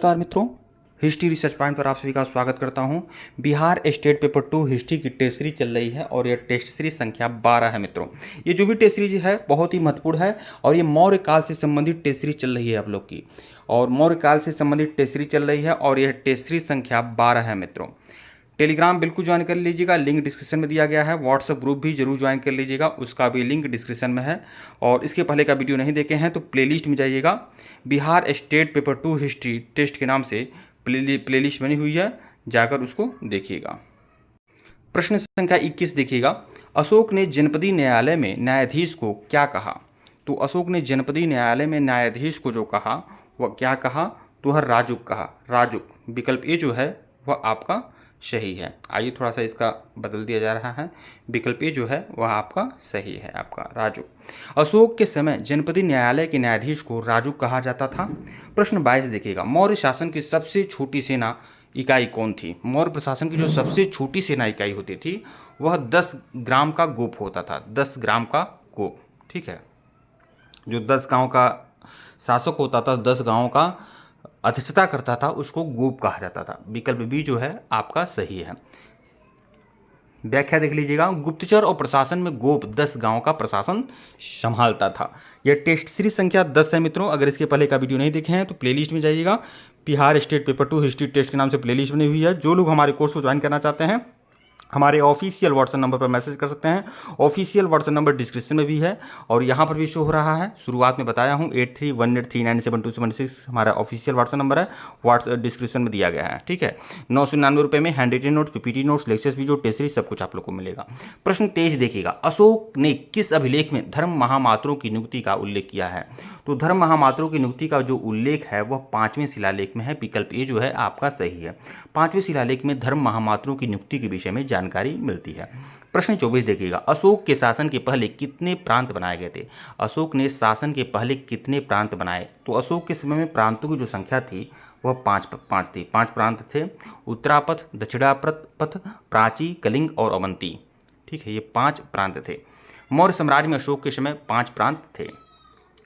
नमस्कार मित्रों, history research point पर आप सभी का स्वागत करता हूं। बिहार स्टेट पेपर 2 हिस्ट्री की टेस्ट सीरीज चल रही है और यह टेस्ट सीरीज संख्या 12 है। मित्रों, ये जो भी टेस्ट सीरीज है बहुत ही महत्वपूर्ण है और ये मौर्य काल से संबंधित टेस्ट सीरीज चल रही है आप लोग की, और मौर्य काल से संबंधित टेस्ट सीरीज चल रही है और यह टेस्ट सीरीज संख्या 12 है। मित्रों, टेलीग्राम बिल्कुल ज्वाइन कर लीजिएगा, लिंक डिस्क्रिप्शन में दिया गया है। व्हाट्सएप ग्रुप भी जरूर ज्वाइन कर लीजिएगा, उसका भी लिंक डिस्क्रिप्शन में है। और इसके पहले का वीडियो नहीं देखे हैं तो प्लेलिस्ट में जाइएगा, Bihar state paper 2 history test के नाम से प्लेलिस्ट बनी हुई है, जाकर उसको देखिएगा। प्रश्न संख्या 21 देखिएगा, अशोक ने जनपदी न्यायालय में न्यायाधीश को क्या कहा? तो अशोक ने जनपदी न्यायालय में न्यायाधीश को जो कहा वह क्या कहा? तो वह राजुक कहा। राजुक विकल्प ए जो है वह आपका सही है। आइए थोड़ा सा इसका बदल दिया जा रहा है, विकल्प ए जो है वह आपका सही है, आपका राजुक। अशोक के समय जनपदी न्यायालय के न्यायाधीश को राजुक कहा जाता था। प्रश्न 22 देखिएगा, मौर्य शासन की सबसे छोटी सेना इकाई कौन थी? मौर्य प्रशासन की जो सबसे छोटी सेना इकाई होती थी वह 10 ग्राम का गोप होता था। 10 ग्राम का गोप, ठीक है। जो 10 गांव का शासक होता था, 10 गांवों का अध्यक्षता करता था, उसको गोप कहा जाता था। विकल्प बी जो है आपका सही है। व्याख्या देख लीजिएगा, गुप्तचर और प्रशासन में गोप 10 गांव का प्रशासन संभालता था। यह टेस्ट सीरीज संख्या 10 है मित्रों। अगर इसके पहले का वीडियो नहीं देखे हैं तो प्लेलिस्ट में जाइएगा, Bihar state paper 2 history test के नाम से प्लेलिस्ट बनी हुई है। जो लोग हमारे कोर्स को ज्वाइन करना चाहते हैं हमारे ऑफिशियल व्हाट्सएप नंबर पर मैसेज कर सकते हैं। ऑफिशियल व्हाट्सएप नंबर डिस्क्रिप्शन में भी है और यहाँ पर भी शो हो रहा है। शुरुआत में बताया हूँ 8318397276 हमारा ऑफिशियल व्हाट्सएप नंबर है, व्हाट्सएप डिस्क्रिप्शन में दिया गया है, ठीक है। 999 रुपये में hand written notes, PPT notes, lectures video, test series सब कुछ आप लोग को मिलेगा। प्रश्न 23 देखिएगा, अशोक ने किस अभिलेख में धर्म महामात्रों की नियुक्ति का उल्लेख किया है? तो धर्म महामात्रों की नियुक्ति का जो उल्लेख है वह 5वें शिलालेख में है। विकल्प ए जो है आपका सही है। 5वें शिलालेख में धर्म महामात्रों की नियुक्ति के विषय में जानकारी मिलती है। प्रश्न 24 देखिएगा, अशोक के शासन के पहले कितने प्रांत बनाए गए थे? अशोक ने शासन के पहले कितने प्रांत बनाए? तो अशोक के समय में प्रांतों की जो संख्या थी वह 5 थी। 5 प्रांत थे, उत्तरापथ, दक्षिणापथ, प्राची, कलिंग और अवंती, ठीक है। ये 5 प्रांत थे। मौर्य साम्राज्य में अशोक के समय 5 प्रांत थे।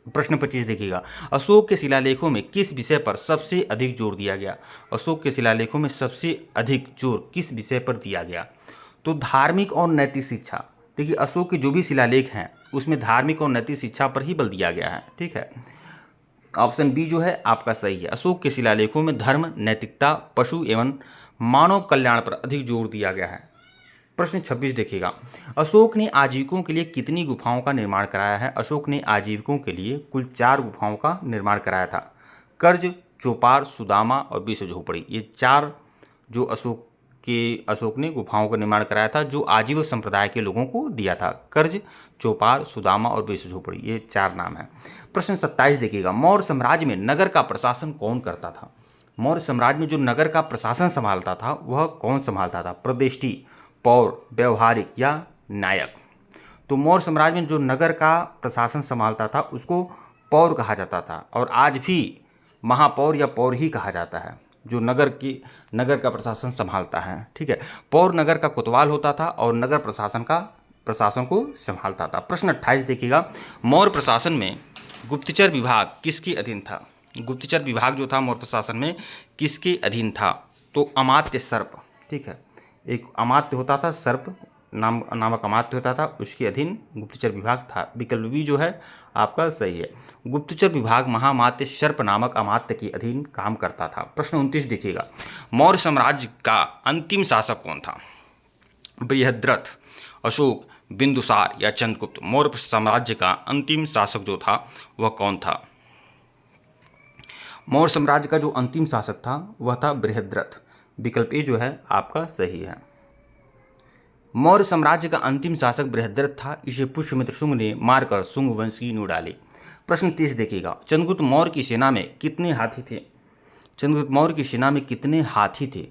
प्रश्न 25 देखिएगा, अशोक के शिलालेखों में किस विषय पर सबसे अधिक जोर दिया गया? अशोक के शिलालेखों में सबसे अधिक जोर किस विषय पर दिया गया? तो धार्मिक और नैतिक शिक्षा। देखिए, अशोक के जो भी शिलालेख हैं उसमें धार्मिक और नैतिक शिक्षा पर ही बल दिया गया है, ठीक है। ऑप्शन बी जो है आपका सही है। अशोक के शिलालेखों में धर्म, नैतिकता, पशु एवं मानव कल्याण पर अधिक जोर दिया गया है। प्रश्न 26 देखिएगा, अशोक ने आजीविकों के लिए कितनी गुफाओं का निर्माण कराया है? अशोक ने आजीविकों के लिए कुल 4 गुफाओं का निर्माण कराया था। कर्ज, चौपार, सुदामा और विश्व झोपड़ी, ये 4 जो अशोक ने गुफाओं का निर्माण कराया था, जो आजीविक संप्रदाय के लोगों को दिया था। कर्ज, चौपार, सुदामा और विश्व झोपड़ी, ये 4 नाम है। प्रश्न 27 देखिएगा, मौर्य साम्राज्य में नगर का प्रशासन कौन करता था? मौर्य साम्राज्य में जो नगर का प्रशासन संभालता था वह कौन संभालता था? प्रदेष्टि, पौर, व्यवहारिक या नायक? तो मौर्य साम्राज्य में जो नगर का प्रशासन संभालता था उसको पौर कहा जाता था, और आज भी महापौर या पौर ही कहा जाता है जो नगर का प्रशासन संभालता है, ठीक है। पौर नगर का कोतवाल होता था और नगर प्रशासन को संभालता था। प्रश्न 28 देखिएगा, मौर्य प्रशासन में गुप्तचर विभाग किसके अधीन था? गुप्तचर विभाग जो था मौर्य प्रशासन में किसके अधीन था? तो अमात्य सर्प, ठीक है। एक अमात्य होता था, सर्प नामक अमात्य होता था, उसके अधीन गुप्तचर विभाग था। विकल्प बी जो है आपका सही है। गुप्तचर विभाग महामात्य सर्प नामक अमात्य के अधीन काम करता था। प्रश्न 29 देखिएगा, मौर्य साम्राज्य का अंतिम शासक कौन था? बृहद्रथ, अशोक, बिंदुसार या चंद्रगुप्त? मौर्य साम्राज्य का अंतिम शासक जो था वह कौन था? मौर्य साम्राज्य का जो अंतिम शासक था वह था बृहद्रथ। विकल्प ए जो है आपका सही है। मौर्य साम्राज्य का अंतिम शासक बृहद्रथ था। इसे पुष्यमित्र शुंग ने मारकर शुंग वंश की नींव डाली। प्रश्न 30 देखिएगा, चंद्रगुप्त मौर्य की सेना में कितने हाथी थे? चंद्रगुप्त मौर्य की सेना में कितने हाथी थे?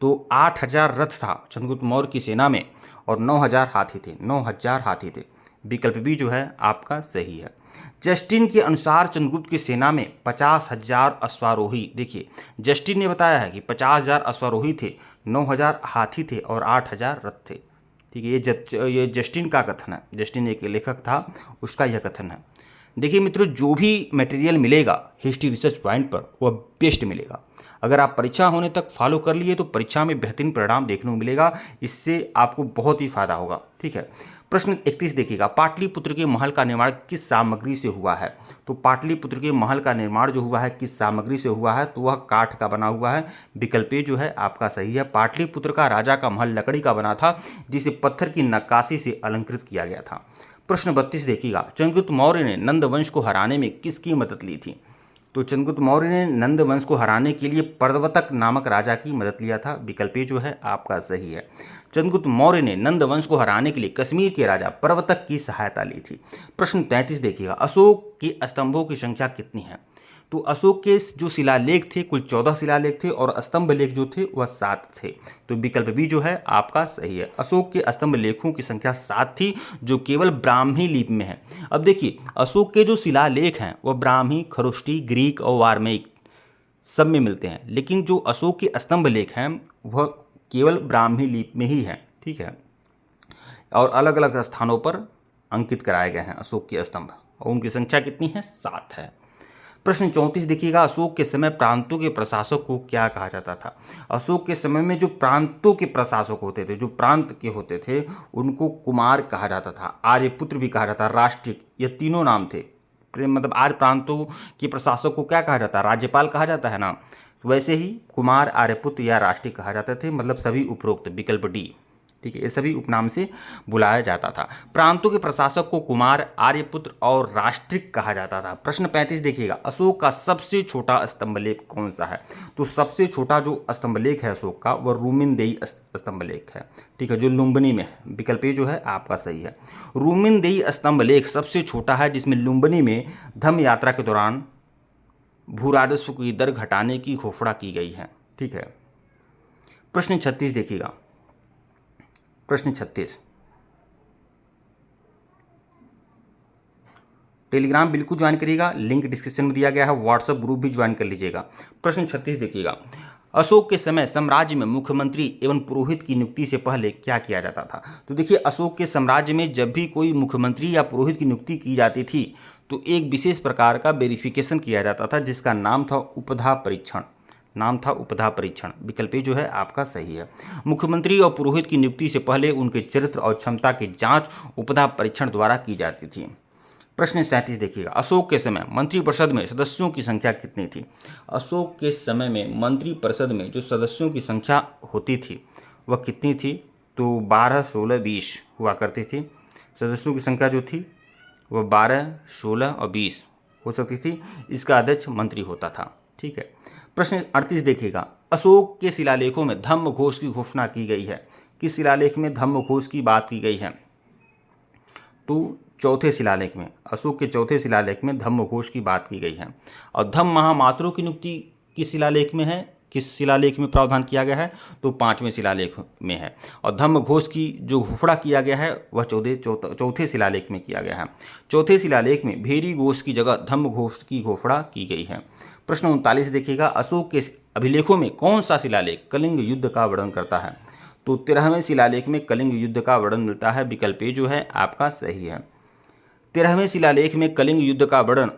तो 8000 रथ था चंद्रगुप्त मौर्य की सेना में और 9000 हाथी थे। 9000 हाथी थे। विकल्प बी जो है आपका सही है। जस्टिन के अनुसार चंद्रगुप्त की सेना में 50,000 अश्वारोही, देखिए जस्टिन ने बताया है कि 50,000 अश्वारोही थे, 9000 हाथी थे और 8000 रथ थे, ठीक है। ये जस्टिन का कथन है, जस्टिन एक लेखक था, उसका यह कथन है। देखिए मित्रों, जो भी मटेरियल मिलेगा हिस्ट्री रिसर्च पॉइंट पर वह बेस्ट मिलेगा। अगर आप परीक्षा होने तक फॉलो कर लिए तो परीक्षा में बेहतरीन परिणाम देखने को मिलेगा, इससे आपको बहुत ही फायदा होगा। ठीक है, प्रश्न 31 देखिएगा, पाटलिपुत्र के महल का निर्माण किस सामग्री से हुआ है? तो पाटलिपुत्र के महल का निर्माण जो हुआ है किस सामग्री से हुआ है? तो वह काठ का बना हुआ है। विकल्प ए जो है आपका सही है। पाटलिपुत्र का राजा का महल लकड़ी का बना था, जिसे पत्थर की नक्काशी से अलंकृत किया गया था। प्रश्न 32 देखिएगा, चंद्रगुप्त मौर्य ने नंद वंश को हराने में किसकी मदद ली थी? तो चंद्रगुप्त मौर्य ने नंद वंश को हराने के लिए प्रद्वर्तक नामक राजा की मदद लिया था। विकल्प ए जो है आपका सही है। चंद्रगुप्त मौर्य ने नंद वंश को हराने के लिए कश्मीर के राजा प्रवर्तक की सहायता ली थी। प्रश्न 33 देखिएगा, अशोक के स्तंभों की संख्या कितनी है? तो अशोक के जो शिलालेख थे कुल 14 शिलालेख थे और स्तंभ लेख जो थे वह 7 थे। तो विकल्प बी जो है आपका सही है। अशोक के स्तंभ लेखों की संख्या 7 थी, जो केवल ब्राह्मी लिपि में है। अब देखिए, अशोक के जो शिलालेख हैं वह ब्राह्मी, खरोष्टी, ग्रीक और वार्मेक सब में मिलते हैं, लेकिन जो अशोक के स्तंभ लेख हैं वह केवल ब्राह्मी लिपि में ही है। ठीक है, और अलग अलग स्थानों पर अंकित कराए गए हैं अशोक के स्तंभ, और उनकी संख्या कितनी है? 7 है। प्रश्न 34 देखिएगा, अशोक के समय प्रांतों के प्रशासक को क्या कहा जाता था? अशोक के समय में जो प्रांतों के प्रशासक होते थे, जो प्रांत के होते थे, उनको कुमार कहा जाता था, आर्यपुत्र भी कहा जाता, राष्ट्रिक, ये तीनों नाम थे। मतलब आर्य प्रांतों के प्रशासक को क्या कहा जाता है? राज्यपाल कहा जाता है ना। वैसे ही कुमार, आर्यपुत्र या राष्ट्रिक कहा जाते थे, मतलब सभी उपरोक्त। विकल्प डी। ठीक है, ये सभी उपनाम से बुलाया जाता था। प्रांतों के प्रशासक को कुमार, आर्यपुत्र और राष्ट्रिक कहा जाता था। प्रश्न 35 देखिएगा, अशोक का सबसे छोटा स्तंभलेख कौन सा है? तो सबसे छोटा जो स्तंभलेख है अशोक का वह रूमिनदेई स्तंभलेख है। ठीक है, जो लुम्बिनी में है। विकल्प ए जो है आपका सही है। रूमिनदेई स्तंभलेख सबसे छोटा है, जिसमें लुम्बिनी में धम्म यात्रा के दौरान भू राजस्व की दर घटाने की घोषणा की गई है। ठीक है, प्रश्न 36 देखिएगा, प्रश्न 36, टेलीग्राम बिल्कुल ज्वाइन करिएगा, लिंक डिस्क्रिप्शन में दिया गया है, व्हाट्सएप ग्रुप भी ज्वाइन कर लीजिएगा। प्रश्न 36 देखिएगा, अशोक के समय साम्राज्य में मुख्यमंत्री एवं पुरोहित की नियुक्ति से पहले क्या किया जाता था? तो देखिए, अशोक के साम्राज्य में जब भी कोई मुख्यमंत्री या पुरोहित की नियुक्ति की जाती थी तो एक विशेष प्रकार का वेरिफिकेशन किया जाता था, जिसका नाम था उपधा परीक्षण। नाम था उपधा परीक्षण। विकल्प ए जो है आपका सही है। मुख्यमंत्री और पुरोहित की नियुक्ति से पहले उनके चरित्र और क्षमता की जांच उपधा परीक्षण द्वारा की जाती थी। प्रश्न 37 देखिएगा, अशोक के समय मंत्रिपरिषद में सदस्यों की संख्या कितनी थी? अशोक के समय में मंत्रिपरिषद में जो सदस्यों की संख्या होती थी वह कितनी थी? तो 12, 16, 20 हुआ करती थी। सदस्यों की संख्या जो थी वह 12, 16 और 20 हो सकती थी। इसका अध्यक्ष मंत्री होता था। ठीक है, प्रश्न 38 देखिएगा, अशोक के शिलालेखों में धम्म घोष की घोषणा की गई है। किस शिलालेख में धम्म घोष की बात की गई है? तो चौथे शिलालेख में, अशोक के चौथे शिलालेख में धम्म घोष की बात की गई है। और धम्म महामात्रों की नियुक्ति किस शिलालेख में है? किस शिलालेख में प्रावधान किया गया है? तो 5वें शिलालेख में है। और धम्म घोष की जो घोषणा किया गया है वह चौथे शिलालेख में किया गया है। चौथे शिलालेख में भेरी घोष की जगह धम्म घोष की घोषणा की गई है। प्रश्न 39 देखिएगा, अशोक के अभिलेखों में कौन सा शिलालेख कलिंग युद्ध का वर्णन करता है? तो 13वें शिलालेख में कलिंग युद्ध का वर्णन मिलता है। विकल्प ए जो है आपका सही है। 13वें शिलालेख में कलिंग युद्ध का वर्णन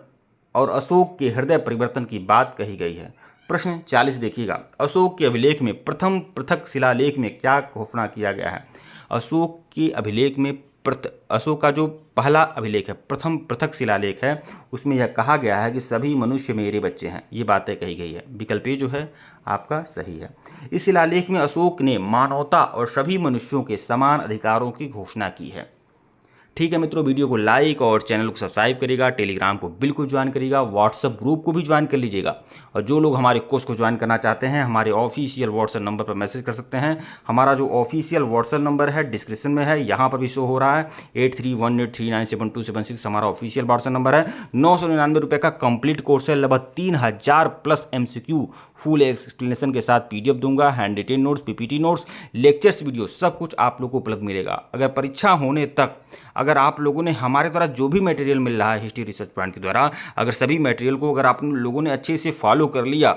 और अशोक के हृदय परिवर्तन की बात कही गई है। प्रश्न 40 देखिएगा, अशोक के अभिलेख में प्रथम पृथक शिलालेख में क्या घोषणा किया गया है? अशोक के अभिलेख में अशोक का जो पहला अभिलेख है, प्रथम पृथक शिलालेख है, उसमें यह कहा गया है कि सभी मनुष्य मेरे बच्चे हैं। ये बातें कही गई है। विकल्प ए जो है आपका सही है। इस शिलालेख में अशोक ने मानवता और सभी मनुष्यों के समान अधिकारों की घोषणा की है। ठीक है मित्रों, वीडियो को लाइक और चैनल को सब्सक्राइब करिएगा, टेलीग्राम को बिल्कुल ज्वाइन करिएगा, व्हाट्सएप ग्रुप को भी ज्वाइन कर लीजिएगा। और जो लोग हमारे कोर्स को ज्वाइन करना चाहते हैं हमारे ऑफिशियल व्हाट्सएप नंबर पर मैसेज कर सकते हैं। हमारा जो ऑफिशियल व्हाट्सएप नंबर है डिस्क्रिप्शन में है, यहाँ पर भी शो हो रहा है। 8318397276 हमारा ऑफिशियल व्हाट्सएप नंबर है। 999 रुपये का कंप्लीट कोर्स है। लगभग 3000+ MCQ फुल एक्सप्लेनेशन के साथ PDF दूंगा, hand retain notes, PPT notes, lectures video सब कुछ आप लोगों को उपलब्ध मिलेगा। अगर परीक्षा होने तक अगर आप लोगों ने हमारे द्वारा जो भी मटेरियल मिल रहा है हिस्ट्री रिसर्च पॉइंट के द्वारा, अगर सभी मटेरियल को अगर आप लोगों ने अच्छे से फॉलो कर लिया,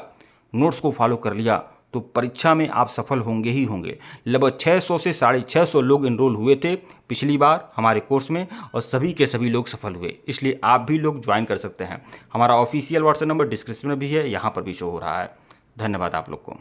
नोट्स को फॉलो कर लिया, तो परीक्षा में आप सफल होंगे ही होंगे। लगभग 600 से 650 लोग इनरोल हुए थे पिछली बार हमारे कोर्स में और सभी के सभी लोग सफल हुए, इसलिए आप भी लोग ज्वाइन कर सकते हैं। हमारा ऑफिशियल व्हाट्सएप नंबर डिस्क्रिप्शन में भी है, यहाँ पर भी शो हो रहा है। धन्यवाद आप लोग को।